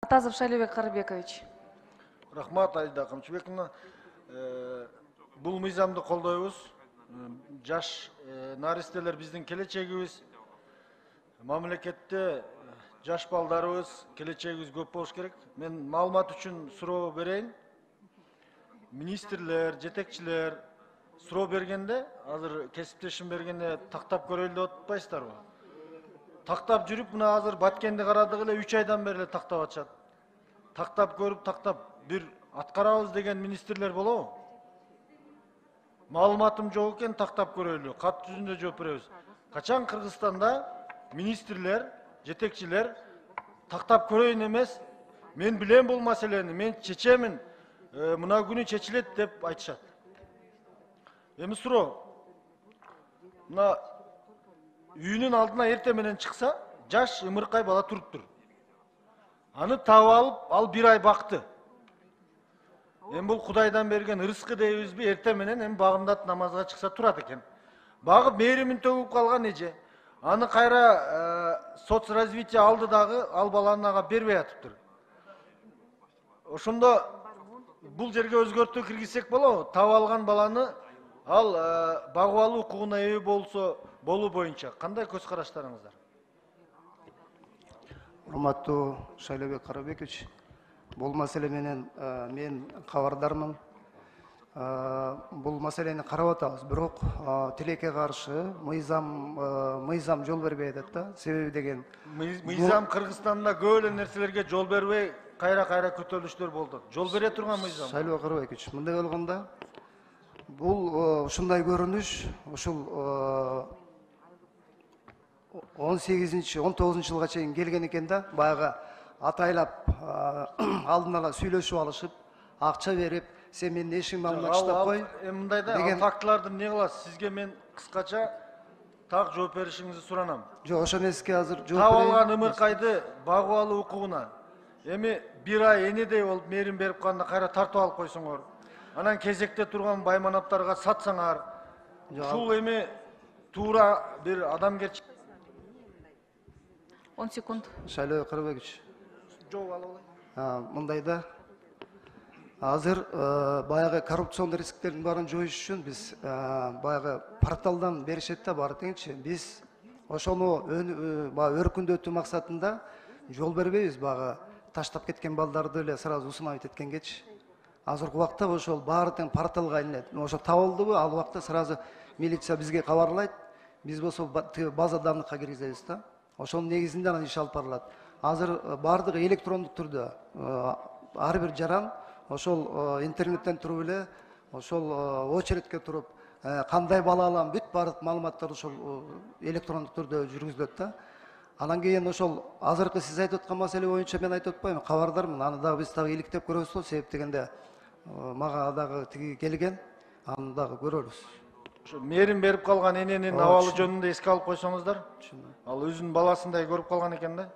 Атазов Шайлебек Карыбекович. Рахмат Айда Камчыбековна. Бул мыйзамды колдойбуз. Жаш наристелер биздин келечегибиз. Мамлекетте жаш балдарыбыз, келечегибиз көп болуш керек. Мен маалымат үчүн суроо берейин. Министрлер, жетекчилер суроо бергенде, азыр кесиптешим бергенде тактап көрөлү деп атпайсыздарбы? Тактап жүрүп, мына азыр Баткенди карадык эле 3 айдан бери эле тактап атышат. Тактап көрүп, тактап бир аткарабыз деген министрлер болобу? Маалыматым жок экен, тактап көрөлү. Кат жүзүндө жооп беребиз. Качан Кыргызстанда министрлер, жетекчилер тактап көрөйүн эмес, мен билем бул маселени, мен чечемин, мына күнү чечилет деп айтышат. Эми суроо. Мына үйүнүн алдына эрте менен чыкса, жаш ымыркай бала туруптур. Аны таап алып, ал 1 ай бакты. Эми бул Кудайдан берген ырыскы дейбизби, эрте менен эми багымдат намазга чыкса турат экен. Багып мээримин төгүп калган эже. Аны кайра соцразвитие алды дагы, ал баланы ага бербей атыптыр. Ошондо бул жерге өзгөртүү киргизсек болобу? Таап алган баланы ал багып алуу укугуна ээ болуу боюнча кандай көз караштарыңыздар? Урматтуу Шайлебек Карыбекович, бул маселе менен мен кабардармын. Бул маселени карап атабыз, бирок тилекке каршы мыйзам жол бербей атат да. Себеби деген Мыйзам Кыргызстанда көп эле нерселерге жол бербей, кайра көтөрүлүштөр болду. Жол бере турган мыйзам. Шайлебек Карыбекович, мындай болгондо бул ушундай көрүнүш, ушул 18-19 жылга чейин келген экен да, баягы атайлап алдын ала сүйлөшүп алышып, акча берип, сен менин эшигимди алдына чыдап кой. Мындай да, ал фактыларды эмне кыласыз? Сизге мен кыскача так жооп беришиңизди суранам. Жок, ошо эмеске азыр жооп берейин. Таап алган ымыркайды багып алуу укугуна эми 1 ай энедей болуп мээрим берип калганда кайра тартып алып койсоңор, анан кезекте турган байманаптарга сатсаңар, ушул эми туура бир адамгерчилик. 10 секунд. Шайлебек Карыбекович. Жок, алып. Мындайда азыр баягы коррупциондук рисктердин баарын жоюш үчүн биз баягы порталдан беришет да баары теңчи. Биз ошону өркүндөтүү максатында жол бербейбиз, баягы таштап кеткен балдарды эле сразу усунап эткенгечи. Азыркы убакта ошол баары тең порталга айланат. Ошо табылдыбы, ал убакта сразу милиция бизге кабарлайт. Биз болсо база данныхка киргизебиз да. Ошонун негизинде анан иш алып барылат. Азыр баардыгы электрондук түрдө. Ар бир жаран ошол интернеттен туруп эле, ошол очередке туруп, кандай бала алам, бүт баардык маалыматтар ошол электрондук түрдө жүргүзүлөт да. Анан кийин ошол азыркы сиз айтып аткан маселе боюнча мен айтып атпайбы, кабардармын. Аны дагы биз дагы иликтеп көрөбүз, себеп дегенде мага дагы тиги келген, аны дагы көрөрүз. Мээрим берип калган эненин абалы жөнүндө эске алып койсоңуздар. Ал өзүнүн баласындай көрүп калган экен да.